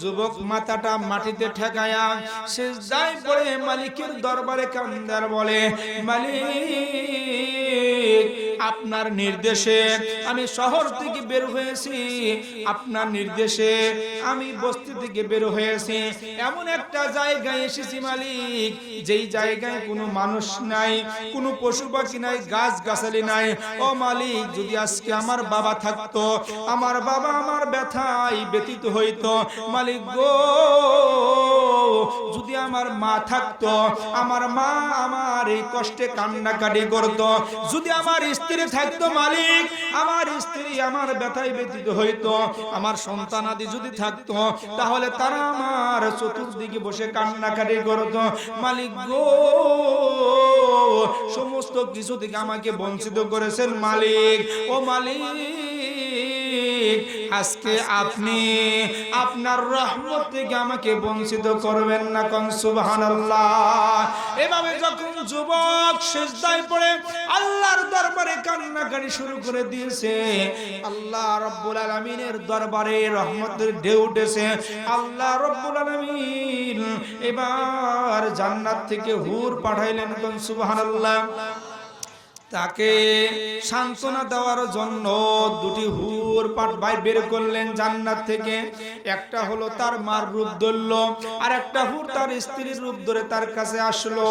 যুবক মাথাটা মাটিতে ঠেকায়া সিজদায় পড়ে মালিকের দরবারে কান্দার বলে, মালিক, আপনার নির্দেশে আমি শহর থেকে বের হয়েছি, আপনার নির্দেশে আমি বস্তি থেকে বের হয়েছি, এমন একটা জায়গায় এসেছি মালিক, যেই জায়গায় কোনো মানুষ নাই, কোনো পশু পাখি নাই, গাছ গাছালি নাই। ও মালিক, যদি আজকে আমার বাবা থাকতো, আমার বাবা আমার ব্যথায় ব্যতীত হইতো। মালিক গো, যদি আমার মা থাকতো, আমার মা আমার এই কষ্টে কান্নাকাটি করতো। যদি আমার স্ত্রী থাকতো মালিক, আমার স্ত্রী আমার ব্যথায় ব্যতীত হইতো। আমার সন্তানাদি যদি থাকতো, তাহলে তারা আমার চতুর্দিকে বসে কান্নাকাটি করতো। মালিক গো, সমস্ত কিছু থেকে আমাকে বঞ্চিত করেছেন মালিক। ও মালিক, আজকে আপনি আপনার রহমত থেকে আমাকে বঞ্চিত করবেন না। কোন সুবহানাল্লাহ। এভাবে যখন যুবক সিজদায় পড়ে আল্লাহর দরবারে কান্নাকাটি শুরু করে দিয়েছে, আল্লাহ রাব্বুল আলামিনের দরবারে রহমতের ঢেউ উঠেছে। আল্লাহ রাব্বুল আলামিন এবার জান্নাত থেকে হুর পাঠাইলেন। কোন সুবহানাল্লাহ। তাকে সান্ত্বনা দেওয়ার জন্য দুটি হুর পাঠায় বের করলেন জান্নাত থেকে। একটা হলো তার মার রূপ ধরল, আর একটা হুর তার স্ত্রীর রূপ ধরে তার কাছে আসলো।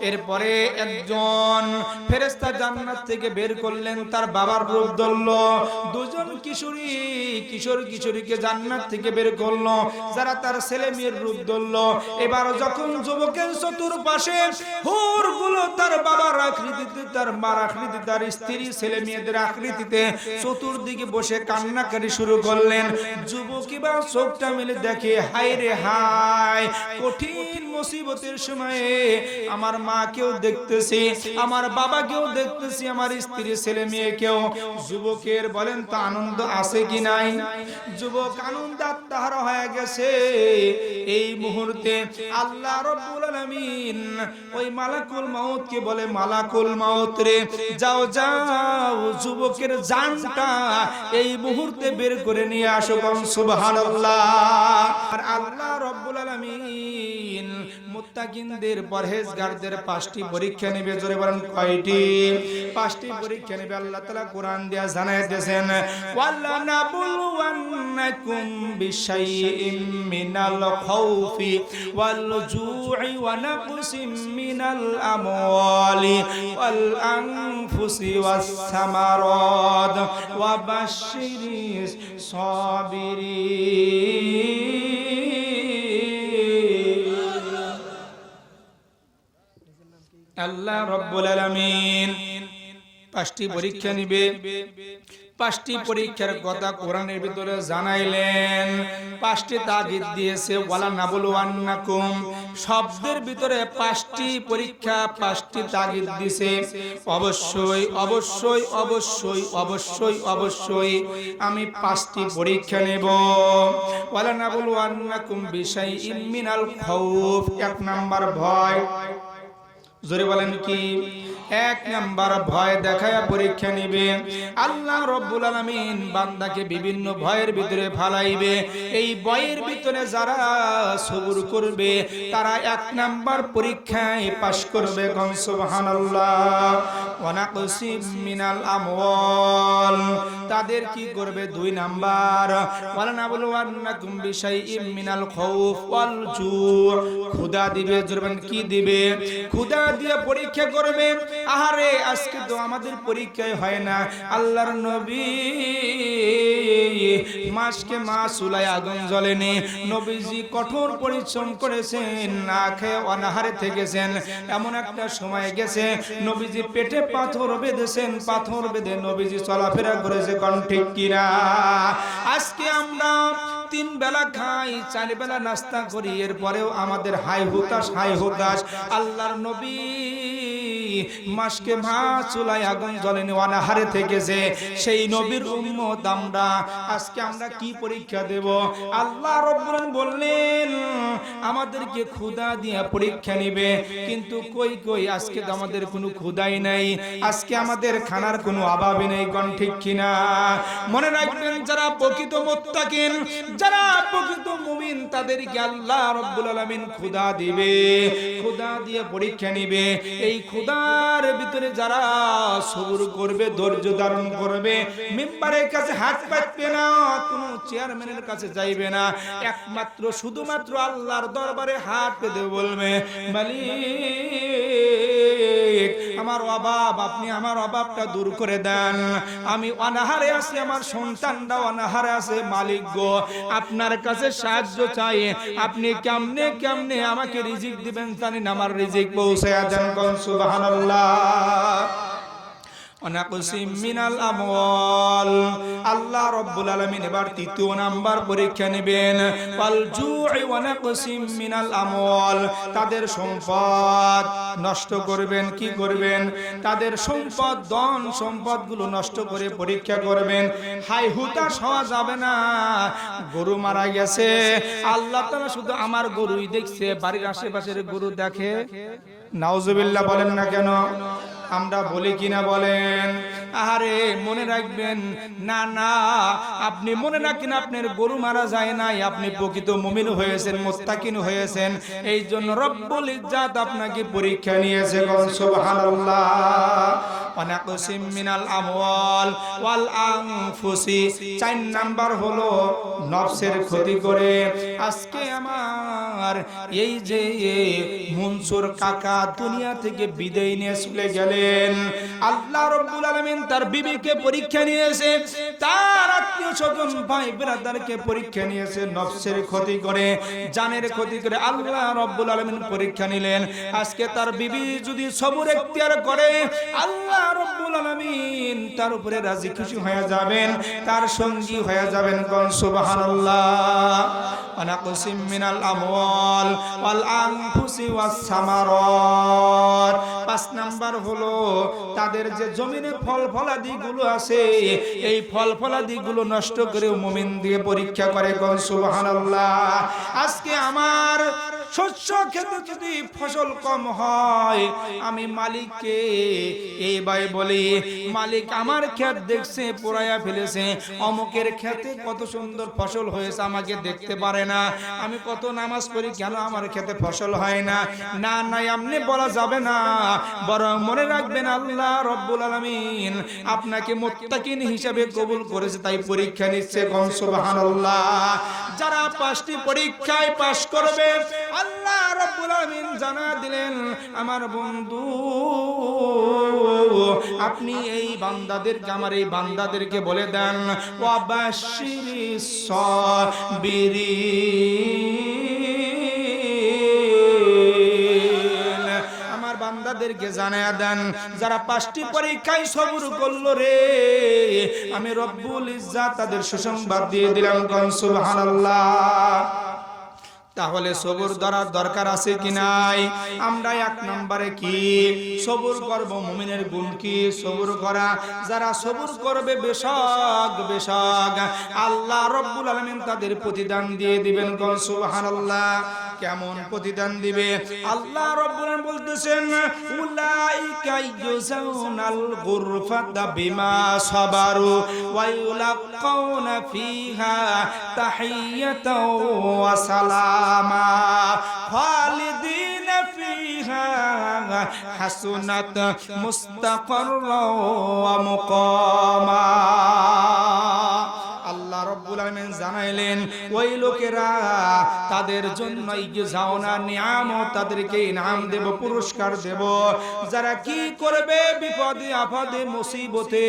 এরপরে একজন ফেরেশতা জান্নাত থেকে বের করলেন, তার বাবার রূপ ধরল। দুজন কিশোরীকে জান্নাত থেকে বের করলো, যারা তার ছেলে মেয়ের রূপ ধরল। এবার যখন যুবকের চতুর্পাশে হুরগুলো তার বাবার আকৃতিতে, তার মার আকৃতি, তার স্ত্রী ছেলে মেয়েদের আকৃতিতে চতুর্দিকে বসে কান্নাকাটি শুরু করলেন। যুবক এবার চোখটা মেলে দেখে, হায় রে হায়, কঠিন মুসিবতের সময়ে আমার মাকেও দেখতেছি, আমার বাবাকেও দেখতেছি, আমার স্ত্রী ছেলে মেয়েকেও। যুবকের বলেন তো আনন্দ আছে কি নাই? যুবক আনন্দ আত্মহারা হয়ে গেছে। এই মুহূর্তে আল্লাহ রাব্বুল আলামিন ওই মালাকুল মাউতকে বলে, মালাকুল মাউত রে, যাও যাও, যুবকের জানটা এই মুহূর্তে বের করে নিয়ে আসো। সুবহানাল্লাহ। আর আল্লাহ রাব্বুল আলামিন মুত্তাকিনদের, পরহেজগারদের 5টি পরীক্ষা নেবে। জোরে বলেন কয়টি? 5টি পরীক্ষা নেবে। আল্লাহ তাআলা কোরআন দিয়া জানায় দিয়েছেন, ওয়ালা নাবলুওয়ান্নাকুম বিশাইইম মিনাল খাউফি ওয়াল জু'i ওয়া নাকসিম মিনাল আমওয়ালি ওয়াল আনফুসি ওয়াস সামারাত ওয়া বাশশিরিস সাবিরিন। আল্লাহ রাব্বুল আলামিন 5টি পরীক্ষা নিবে। 5টি পরীক্ষার কথা কোরআনের ভিতরে জানাইলেন। 5টি তাগিদ দিয়েছে, ওয়ালা নাবলুওয়ান্নাকুম। শব্দের ভিতরে 5টি পরীক্ষা, 5টি তাগিদ দিয়েছে। অবশ্যই অবশ্যই অবশ্যই অবশ্যই অবশ্যই আমি 5টি পরীক্ষা নেব। ওয়ালা নাবলুওয়ান্নাকুম বিশাইইম মিনাল খাউফ, 1 নাম্বার ভয়। জোরে বলেন কি? 1 নাম্বার ভয় দেখায়া পরীক্ষা নিবে। আল্লাহ রাব্বুল আলামিন বান্দাকে বিভিন্ন ভয়ের ভিতরে ফালাইবে। এই ভয়ের ভিতরে যারা সবুর করবে, তারা 1 নাম্বার পরীক্ষায় পাস করবে। কোন সুবহানাল্লাহ। ওয়া নাকসিম মিনাল আমওয়াল, তাদের কি করবে? 2 নাম্বার, ওয়ালা নাবলুওয়ান্নাকুম বিশাইইম মিনাল খাউফ ওয়াল জু', ক্ষুধা দিবে। জোরবেন কি দিবে? ক্ষুধা দিয়ে পরীক্ষা করবে। আহারে, আজকে তো আমাদের পরীক্ষায় হয় না। আল্লাহর নবী মাসকে মাস চুলায় আগুন জ্বলেনি, নবীজি কঠোর পরিশ্রম করেছেন, না খেয়ে অনাহারে থেকেছেন। এমন একটা সময় গেছে, নবীজি পেটে পাথর বেঁধেছেন, পাথর বেঁধে নবীজি চলাফেরা করেছে। কোন ঠিক কিনা? আজকে আমরা 3 বেলা খাই, 4 বেলা নাস্তা করি, এরপরেও আমাদের হাই হুতাশ। আল্লাহর নবী মাসকে ভাত চুলায় আগুন জ্বলেনি অনাহারে থেকেছে সেই নবীর উম্মত আমরা আজকে আমরা কি পরীক্ষা দেব? আল্লাহ রাব্বুল আলামিন বললেন আমাদেরকে ক্ষুধা দিয়ে পরীক্ষা নিবে, কিন্তু কই কই আজকে তো আমাদের কোনো ক্ষুধাই নাই, আজকে আমাদের খানার কোনো অভাবই নেই। কোন ঠিক কিনা? মনে রাখবেন যারা প্রকৃত মুত্তাকিন, যারা প্রকৃত মুমিন, তাদেরকে আল্লাহ রাব্বুল আলামিন ক্ষুধা দিবে, ক্ষুধা দিয়ে পরীক্ষা নিবে। এই ক্ষুধার ভিতরে যারা সবর করবে, ধৈর্য ধারণ করবে, মিম্বারের কাছে হাত পাতবে না, কোনো চেয়ারম্যানের কাছে যাইবে না, একমাত্র শুধুমাত্র আল্লাহর দরবারে হাত পেতে বলবে মালিক আমার অভাব, আপনি আমার অভাবটা দূর করে দেন, আমি অনাহারে আছি, আমার সন্তানরা অনাহারে আছে, মালিক গো আপনার কাছে সাহায্য চাই, আপনি কেমনে কেমনে আমাকে রিজিক দিবেন জানেন, আমার রিজিক পৌঁছায়া দেন। কোন সুবহানাল্লাহ। মিনাল আমওয়াল, আল্লাহ রাব্বুল আলামিন এবার তৃতীয় নাম্বার পরীক্ষা নেবেন। ওয়াল জু'i ওয়া নাকসিম মিনাল আমওয়াল, তাদের সম্পদ নষ্ট করবেন। কি করবেন? তাদের সম্পদ, ধন সম্পদগুলো নষ্ট করে পরীক্ষা করবেন। হাই হুতাশ হওয়া যাবে না। গরু মারা গেছে, আল্লাহ তাআলা শুধু আমার গরুই দেখছে, বাড়ির আশেপাশের গরু দেখে? নাউজুবিল্লাহ বলেন না কেন? আমরা বলি কিনা বলেন? আরে মনে রাখবেন, না না, আপনি মনে রাখেন আপনার গরু মারা যায় নাই, আপনি প্রকৃত মুমিন হয়েছেন, মুত্তাকিন হয়েছেন, এই জন্য রব্বুল ইজ্জাত আপনাকে পরীক্ষা নিয়েছে। সুবহানাল্লাহ। ওয়ানাকসিম মিনাল আমওয়াল ওয়াল আনফুসি, 4 নাম্বার হলো নফসের ক্ষতি করে। আজকে আমার এই যে মনসুর কাকা দুনিয়া থেকে বিদায় নিয়ে চলে গেলেন, আল্লাহ রাব্বুল আলামিন তার বিবিকে পরীক্ষা নিয়েছে, তার আত্মীয় স্বজন ভাই ব্রাদারকে পরীক্ষা নিয়েছে, নফসের ক্ষতি করে, জানের ক্ষতি করে আল্লাহ রাব্বুল আলামিন পরীক্ষা নিলেন। আজকে তার বিবি যদি সবর এখতিয়ার করে, আল্লাহ রাব্বুল আলামিন তার উপরে রাজি খুশি হয়ে যাবেন, তার সঙ্গী হয়ে যাবেন। কোন সুবহানাল্লাহ। ওয়ানাকসিম মিনাল আমওয়াল ওয়াল আনফুসি ওয়াস সামারাত, 5 নাম্বার হলো তাদের যে জমিনে ফল ফলাদি গুলো আছে, এই ফল ফলাদি গুলো নষ্ট করে মুমিন দিয়ে পরীক্ষা করে। কোন সুবহানাল্লাহ। আজকে আমার শস্য ক্ষেতে যদি ফসল কম হয়, আমি মালিককে এই ভাই বলি, মালিক আমার ক্ষেত দেখছে পোড়ায়া ফেলেছে, অমুকের ক্ষেতে কত সুন্দর ফসল হয়েছে, আমাকে দেখতে পারে না, আমি কত নামাজ পড়ি, কেন আমার ক্ষেতে ফসল হয় না? না না, এমনি বলা যাবে না, বরং মনে রাখবেন আল্লাহ রাব্বুল আলামিন আপনাকে মুত্তাকিন হিসেবে কবুল করেছে, তাই পরীক্ষা নিচ্ছে। কোন সুবহানাল্লাহ। যারা 5টি পরীক্ষায় পাশ করবে, আল্লাহ রাব্বুল আলামিন জানা দিলেন আমার বন্ধু আপনি এই বান্দাদেরকে, আমার এই বান্দাদেরকে বলে দেন ওয়া বাশশিরিস সাবিরিন, আমার বান্দাদেরকে জানায়া দেন যারা 5টি পরীক্ষায় সবর করলো রে, আমি রব্বুল ইজ্জাত তাদের সুসংবাদ দিয়ে দিলাম। কোন সুবহানাল্লাহ। তাহলে সবর ধরার দরকার আছে কি নাই? আমরা 1 নম্বরে কি সবর করব? মুমিনের গুণ কি? সবর করা। যারা সবর করবে বেশক বেশক আল্লাহ রাব্বুল আলামিন তাদের প্রতিদান দিয়ে দিবেন। কোন সুবহানাল্লাহ। কেমন প্রতিদান দিবে? আল্লাহ রাব্বুল আলামিন বলতেছেন উলাইকা ইউজাউনাল গুরফাতা বিমা সাবারু ওয়া ইউলাকাউনা ফিহা তাহিয়াতাও ওয়া সালামা খালিদিনা ফিহা হাসুনাত মুস্তাকাররা ওয়া মুকামা। আল্লাহ রাব্বুল আলামিন জানাইলেন ওই লোকেরা তাদের জন্য ইজাউনা নিয়ামত, তাদেরকে ইনাম দেব, পুরস্কার দেব, যারা কি করবে বিপদে আপদে মুসিবতে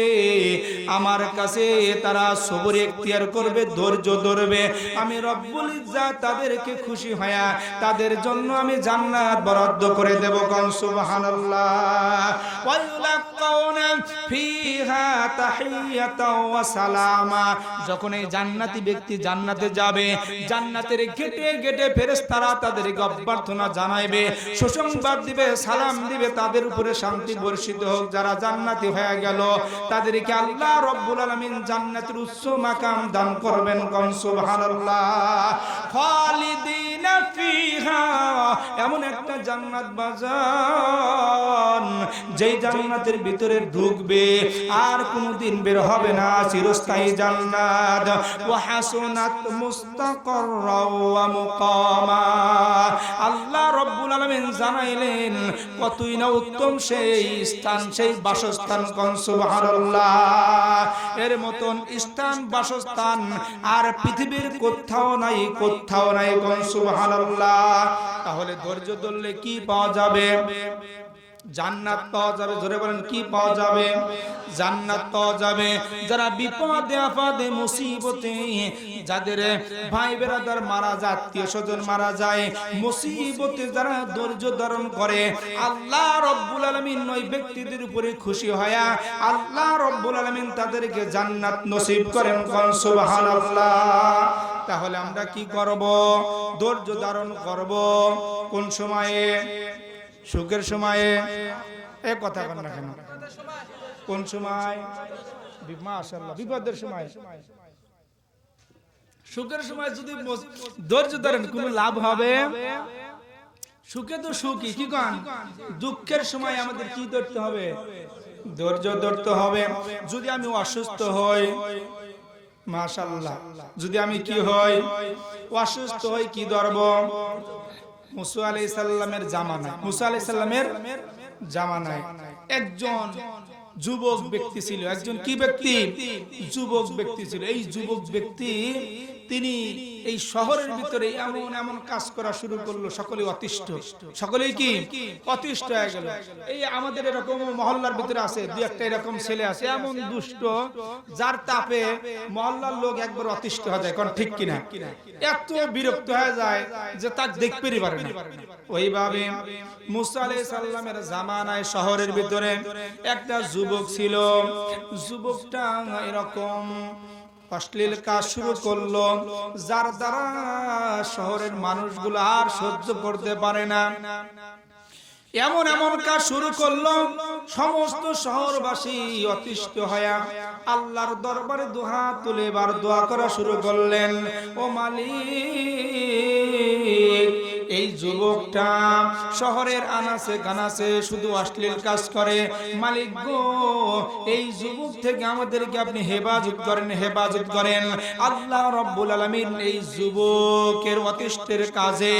আমার কাছে তারা সবর এখতিয়ার করবে, ধৈর্য ধরবে, আমি রব্বুল ইজ্জাত তাদেরকে খুশি হয়া তাদের জন্য আমি জান্নাত বরাদ্দ করে দেব। কোন সুবহানাল্লাহ। ওয়া ইউলাকাউনা ফিহা তাহিয়াতাও ওয়া সালামা, যখন এই জান্নাতি ব্যক্তি জান্নাতে যাবে, জান্নাতের গেটে গেটে ফেরেশতারা তাদেরকে অভ্যর্থনা জানাইবে, সুসংবাদ দিবে, সালাম দিবে, তাদের উপরে শান্তি বর্ষিত হোক। যারা জান্নাতি হয়ে গেল তাদেরকে আল্লাহ রাব্বুল আলামিন জান্নাতের উচ্চ মাকাম দান করবেন। কোন সুবহানাল্লাহ। খালিদিনা ফিহা, এমন একটা জান্নাত বাজান যেই জান্নাতের ভিতরে ঢুকবে আর কোনদিন বের হবে না, চিরস্থায়ী জান্নাত। ওয়া হাসুনাত মুস্তাকাররা ওয়া মুকামা, আল্লাহ রাব্বুল আলামিন জানাইলেন কতই না উত্তম সেই স্থান, সেই বাসস্থান। কোন সুবহানাল্লাহ। এর মতন স্থান বাসস্থান আর পৃথিবীর কোথাও নাই, কোথাও নাই। কোন সুবহানাল্লাহ। তাহলে ধৈর্য ধরলে কি পাওয়া যাবে? জান্নাত পাওয়া যাবে। জোরে বলেন কি পাওয়া যাবে? জান্নাত পাওয়া যাবে। যারা বিপদে আপদে মুসিবতে, যাদের ভাই বেরাদার মারা যায়, আত্মীয় স্বজন মারা যায়, মুসিবতে যারা ধৈর্য ধারণ করে, আল্লাহ রাব্বুল আলামিন ওই ব্যক্তিদের উপরে খুশি হয়া আল্লাহ রাব্বুল আলামিন তাদেরকে জান্নাত নসিব করেন। কোন সুবহানাল্লাহ। তাহলে আমরা কি করব? ধৈর্য ধারণ করব। কোন সময়ে? সুখের সময়ে। এক কথা বল না কেন? কোন সময়? মাশাআল্লাহ, বিপদের সময়। সুখের সময় যদি ধৈর্য ধরেন কোনো লাভ হবে? সুখে তো সুখী, কি কান? দুঃখের সময় আমাদের কি ধরতে হবে? ধৈর্য ধরতে হবে। যদি আমি অসুস্থ হই, মাশাআল্লাহ, যদি আমি কি হই? অসুস্থ হই, কি ধরব? মুসা আলাইহিস সালামের জামানায়, মুসা আলাইহিস সালামের জামানায় একজন যুবক ব্যক্তি ছিল। একজন কি ব্যক্তি? যুবক ব্যক্তি ছিল। এই যুবক ব্যক্তি তিনি এই শহরের ভিতরে এমন এমন কাজ করা শুরু করলো, সকলেই অতিষ্ঠ। সকলেই কি অতিষ্ঠ হয়ে গেল। এই আমাদের এরকম মহল্লার ভিতরে আছে দুই একটা এরকম ছেলে আছে, এমন দুষ্ট, যার তাপে মহল্লার লোক একবার অতিষ্ঠ হয়ে যায়। কোন ঠিক কিনা? এত বিরক্ত হয়ে যায় যে তার দেখতেই পারে না। ওইভাবে মুসা আলাইহিস সালামের জামানায় শহরের ভিতরে একটা যুবক ছিল। যুবকটা এরকম অশ্লীল কাজ শুরু করলো, যার দ্বারা শহরের মানুষগুলো আর সহ্য করতে পারে না। এমন এমন কাজ শুরু করলো, সমস্ত শহরবাসী অতিষ্ঠ হয়ে আল্লাহর দরবারে দুহাত তুলে এবার দোয়া করা শুরু করলেন। ও মালিক, এই যুবকটা শহরের আনাচে কানাচে শুধু অশ্লীল কাজ করে, মালিক গো, এই যুবক থেকে আমাদেরকে আপনি হেফাজত করেন, হেফাজত করেন। আল্লাহ রাব্বুল আলামিন এই যুবকের অতিষ্ঠের কাজে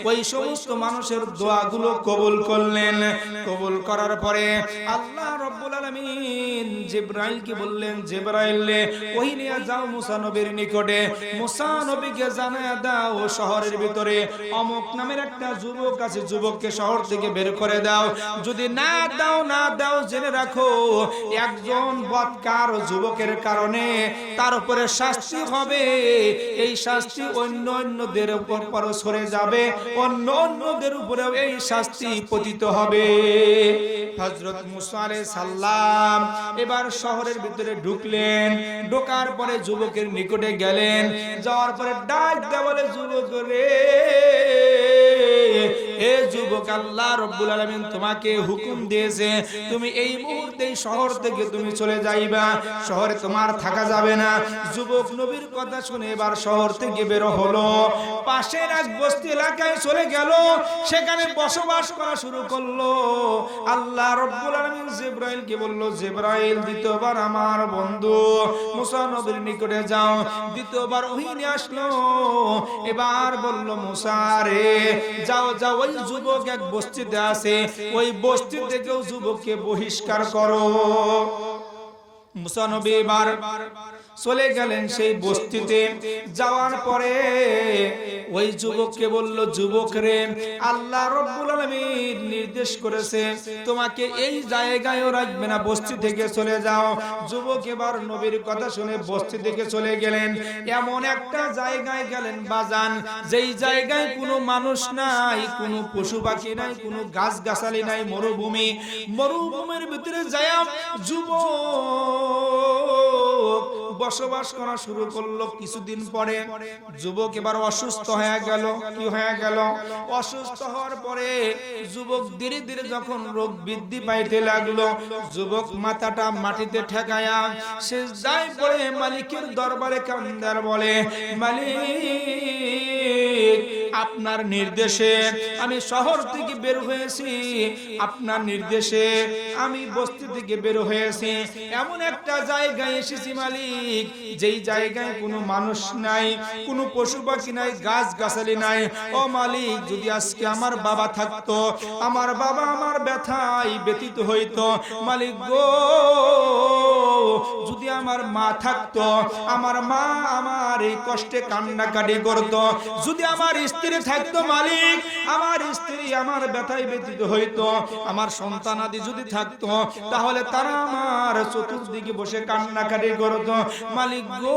ওই সমস্ত মানুষের দোয়াগুলো কবুল করলেন। কবুল করার পরে আল্লাহ রাব্বুল আলামিন জিবরাইলকে বললেন, জিবরাইল ওহী নিয়ে যাও মুসা নবীর নিকটে, মুসা নবীকে জানায়া দাও শহরের ভিতরে অমুক নামের একটা যুবক আছে, যুবককে শহর থেকে বের করে দাও। যদি না দাও জেনে রাখো একজন বদকার যুবকের কারণে তার উপরে শাস্তি হবে। এই শাস্তি অন্য অন্যদের উপর সরে যাবে, অন্য অন্যদের উপরেও এই শাস্তি পতিত হবে। হযরত মুসা আলাইহিস সালাম এবার শহরের ভিতরে ঢুকলেন। ঢোকার পরে যুবকের নিকটে গেলেন, যাওয়ার পরে ডাক দেয়া বলে, যুবক রে, এ যুবক, আল্লাহ রাব্বুল আলামিন তোমাকে হুকুম দিয়েছে তুমি এই মুহূর্তে শহর থেকে তুমি চলে যাইবা, শহরে তোমার থাকা যাবে না। যুবক নবীর কথা শুনে এবার শহর থেকে বের হলো, পাশের এক বস্তি এলাকায় চলে গেল, সেখানে বসবাস করা শুরু করলো। আল্লাহ রাব্বুল আলামিন জিবরাইলকে বলল, জিবরাইল দ্বিতীয়বার আমার বন্ধু মুসা নবীর নিকটে যাও। দ্বিতীয়বার ওহী নিয়ে আসলো। এবার বলল, মুসা রে, যাও যাও, ওই যুবক এক বস্তিতে আছে, ওই বস্তি থেকেও যুবককে বহিষ্কার করো। মুসা নবী এবার চলে গেলেন সেই বস্তিতে। যাওয়ার পরে ওই যুবককে বলল, যুবক রে, আল্লাহ রাব্বুল আলামিন নির্দেশ করেছে তোমাকে এই জায়গায়ও রাখবে না, বস্তি থেকে চলে যাও। যুবক এবার নবীর কথা শুনে বস্তি থেকে চলে গেলেন। এমন একটা জায়গায় গেলেন বাজান, যেই জায়গায় কোনো মানুষ নাই, কোনো পশু পাখি নাই, কোনো গাছ গাছালি নাই, মরুভূমি। মরুভূমির ভিতরে যায় যুবক বসবাস করা শুরু করলো। কিছুদিন পরে যুবক এবার অসুস্থ হয়ে গেল। কি হয়ে গেল? অসুস্থ হওয়ার পরে যুবক ধীরে ধীরে যখন রোগ বৃদ্ধি পাইতে লাগলো, যুবক মাথাটা মাটিতে ঠেকায়া সিজদায় পড়ে মালিকের দরবারে কান্দার বলে, মালিক, আপনার নির্দেশে আমি শহর থেকে বের হয়েছি, আপনার নির্দেশে আমি বস্তি থেকে বের হয়েছি, এমন একটা জায়গায় এসেছি মালিক, যেই জায়গায় কোনো মানুষ নাই, কোনো পশু পাখি নাই, গাছ গাছালি নাই। ও মালিক, যদি আজকে আমার বাবা থাকতো, আমার বাবা আমার ব্যথায় ব্যতীত হইতো। মালিক গো, যদি আমার মা থাকতো, আমার মা আমার এই কষ্টে কান্নাকাটি করতো। যদি আমার স্ত্রী থাকতো মালিক, আমার স্ত্রী আমার ব্যথায় ব্যতীত হইতো। আমার সন্তান আদি যদি থাকতো, তাহলে তারা আমার চতুর্দিকে বসে কান্নাকাটি করতো। মালিক গো,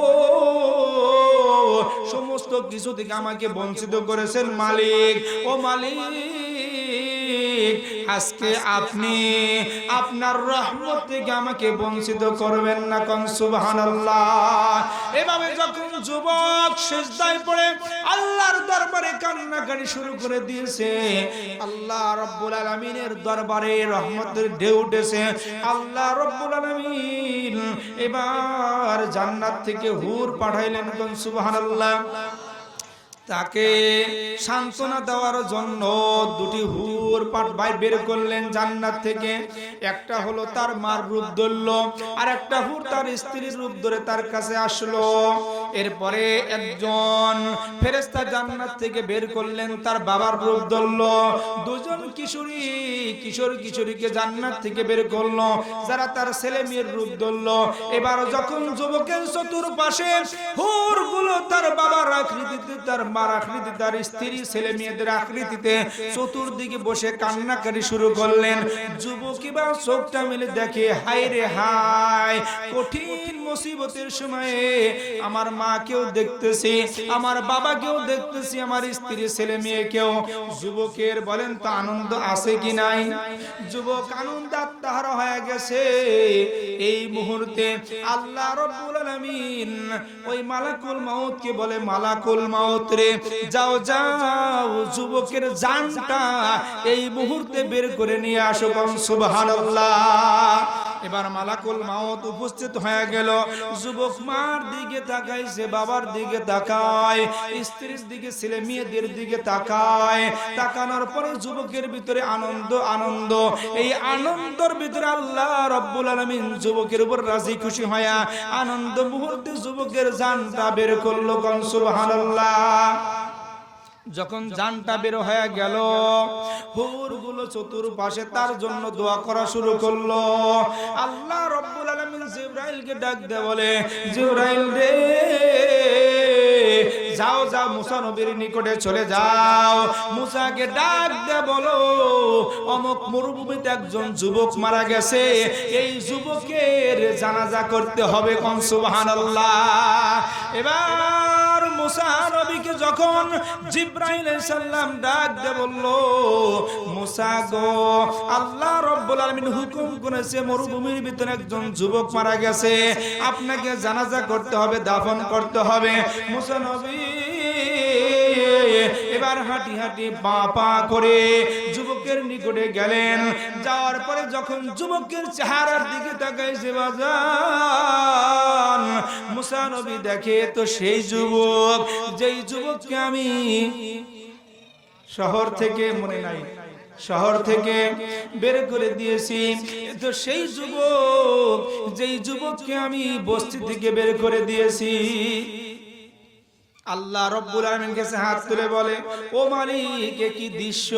সমস্ত কিছু থেকে আমাকে বঞ্চিত করেছেন মালিক। ও মালিক, আজকে আপনি আপনার রহমত থেকে আমাকে বঞ্চিত করবেন না। কোন সুবহানাল্লাহ। এভাবে যখন যুবক সিজদায় পড়ে আল্লাহর দরবারে কান্নাকাটি শুরু করে দিয়েছে, আল্লাহ রাব্বুল আলামিনের দরবারে রহমতের ঢেউ উঠেছে। আল্লাহ রাব্বুল আলামিন এবার জান্নাত থেকে হুর পাঠাইলেন। কোন সুবহানাল্লাহ। তাকে সান্ত্বনা দেওয়ার জন্য দুটি হুর বের করলেন জান্নাত থেকে। একটা হলো তার মার রূপ ধরল, আর একটা হুর তার স্ত্রীর রূপ ধরে তার কাছে আসলো। এরপরে একজন ফেরেশতা জান্নাত থেকে বের করলেন, তার বাবার রূপ ধরল। দুজন কিশোরীকে জান্নাত থেকে বের করলো, যারা তার ছেলে মেয়ের রূপ ধরল। এবার যখন যুবকের চতুর্পাশে হুর গুলো তার বাবার আকৃতিতে, তার মার আকৃতি, তার স্ত্রী ছেলে মেয়েদের আকৃতিতে চতুর্দিকে বসে কান্নাকাটি শুরু করলেন। যুবক এবার চোখটা মেলে দেখে, হায় রে হায়, কঠিন মুসিবতের সময়ে আমার মাকেও দেখতেছি, আমার বাবাকেও দেখতেছি, আমার স্ত্রী ছেলে মেয়েকেও। যুবকের বলেন তো আনন্দ আছে কি নাই? যুবক আনন্দ আত্মহারা হয়ে গেছে। এই মুহূর্তে আল্লাহ রাব্বুল আলামিন ওই মালাকুল মাউতকে বলে, মালাকুল মাউত রে, যাও যাও, যুবকের জানটা এই মুহূর্তে বের করে নিয়ে আসো। সুবহানাল্লাহ। এবার মালাকুল মাউত উপস্থিত হয়ে গেল। যুবক মার দিকে তাকাইছে, বাবার দিকে তাকায়, স্ত্রীর দিকে, ছেলে মেয়েদের দিকে তাকায়। তাকানোর পরে যুবকের ভিতরে আনন্দ আনন্দ। এই আনন্দের ভিতরে আল্লাহ রাব্বুল আলামিন যুবকের উপর রাজি খুশি হয়া আনন্দ মুহূর্তে যুবকের জানটা বের করলো। কোন সুবহানাল্লাহ। যখন জানটা বের হয়ে গেল, হুরগুলো চতুর্পাশে তার জন্য দোয়া করা শুরু করলো। আল্লাহ রাব্বুল আলামিন জিবরাইলকে ডাক দিয়ে বলে, জিবরাইল রে, যাও যাও, মুসা নবীর নিকটে চলে যাও। মুসাকে ডাক দিয়ে বলো, অমুক মরুভূমিতে একজন যুবক মারা গেছে, এই যুবকের জানাজা করতে হবে। কোন সুবহানাল্লাহ। এবার মুসা নবীকে যখন জিবরাইল আলাইহিস সালাম ডাক দিয়ে বলল, মুসা গো, আল্লাহ রাব্বুল আলামিন হুকুম করেছে মরুভূমির ভিতরে একজন যুবক মারা গেছে, আপনাকে জানাজা করতে হবে, দাফন করতে হবে। মুসা নবী এবার হাঁটি হাঁটি পা পা করে যুবকের নিকটে গেলেন। যাওয়ার পরে যখন যুবকের চেহারার দিকে তাকাইছে বাজান, মুসা নবী দেখে তো সেই যুবক, যেই যুবককে আমি শহর থেকে, মনে নাই, শহর থেকে বের করে দিয়েছি, তো সেই যুবক, যেই যুবককে আমি বস্তি থেকে বের করে দিয়েছি। আল্লাহ রাব্বুল আলামিনের কাছে হাত তুলে বলে, ও মালিক, কি দৃশ্য!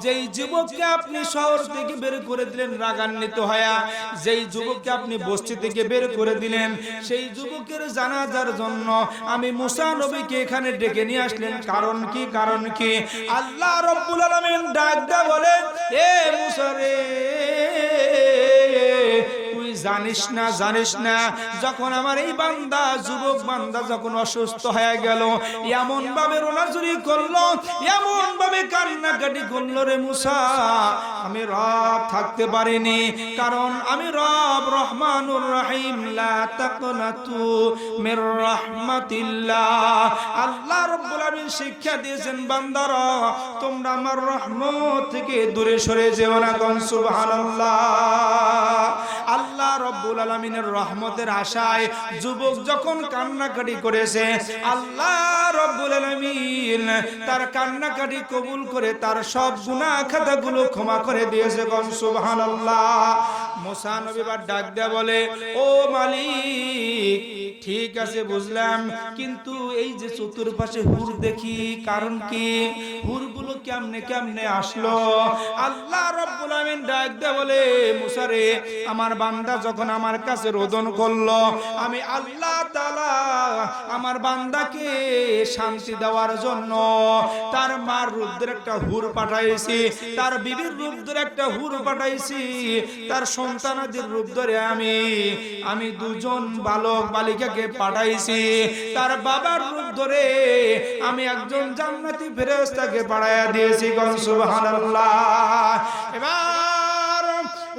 যেই যুবককে আপনি শহর থেকে বের করে দিলেন রাগান্বিত হয়া, যেই যুবককে আপনি বস্তি থেকে বের করে দিলেন, সেই যুবকের জানাজার জন্য আমি মুসা নবীকে এখানে ডেকে নিয়ে আসলেন, কারণ কি? কারণ কি? আল্লাহ রাব্বুল আলামিন ডাক দা বলে, এ মুসা রে, তুই জানিস না যখন আমার এই বান্দা যুবক বান্দা যখন অসুস্থ হয়ে গেল এমন ভাবে রোনাজুরি করলো এমন ভাবে কান্নাকাটি করলো রে মুসা আমি রব থাকতে পারিনি কারণ আমি রব রহমানুর রহিম লা তাকনাতু মির রাহমাতিল্লাহ আল্লাহ রাব্বুল আলামিন শিক্ষা দিয়েছেন বান্দারা তোমরা আমার রহমত থেকে দূরে সরে যেও না কোন সুবহানাল্লাহ আল্লাহ রাব্বুল আলামিনের রহমতের আশায় যুবক যখন কান্নাকাটি করেছে আল্লাহ রাব্বুল আলামিন তার কান্নাকাটি কবুল করে তার সব গুনাহ খাতাগুলো ক্ষমা করে দিয়েছে কোন সুবহানাল্লাহ মুসা নবী বার ডাক দেয়া বলে ও মালিক ঠিক আছে বুঝলাম কিন্তু এই যে চতুর্পাশে হুর দেখি কারণ কি হুরগুলো কেমনে আসলো আল্লাহ রাব্বুল আলামিন ডাক দেয়া বলে মুসা রে আমার বান্দা যখন আমার কাছে রোদন করলো আমি আল্লাহ তাআলা আমার বান্দাকে শান্তি দেওয়ার জন্য তার মার রূপ ধরে একটা হুর পাঠাইছি তার বিবির রূপ ধরে একটা হুর পাঠাইছি তার সন্তানাদের রূপ ধরে আমি দুজন বালক বালিকাকে পাঠাইছি তার বাবার রূপ ধরে আমি একজন জান্নাতি ফেরেশতাকে পাঠাইয়া দিয়েছি কোন সুবহানাল্লাহ এবার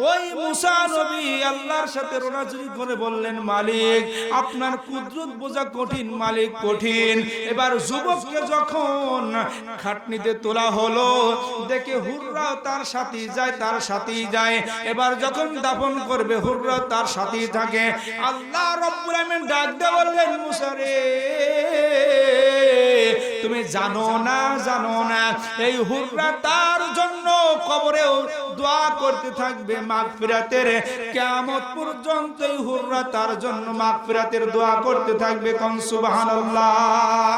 ওই মুসা নবী আল্লাহর সাথে রোনাজুরি করে বললেন মালিক আপনার কুদরত বোঝা কঠিন মালিক কঠিন এবার যুবককে যখন খাটনিতে তোলা হলো দেখে হুররাও তার সাথেই যায় এবার যখন দাফন করবে হুররাও তার সাথেই থাকে আল্লাহ রাব্বুল আলামিন ডাক দিয়ে বললেন মুসা রে তুমি জানো না এই হুররা তার জন্য কবরেও দোয়া করতে থাকবে মাগফিরাতের কিয়ামত পর্যন্ত এই হুররা তার জন্য মাগফিরাতের দোয়া করতে থাকবে কোন সুবহানাল্লাহ।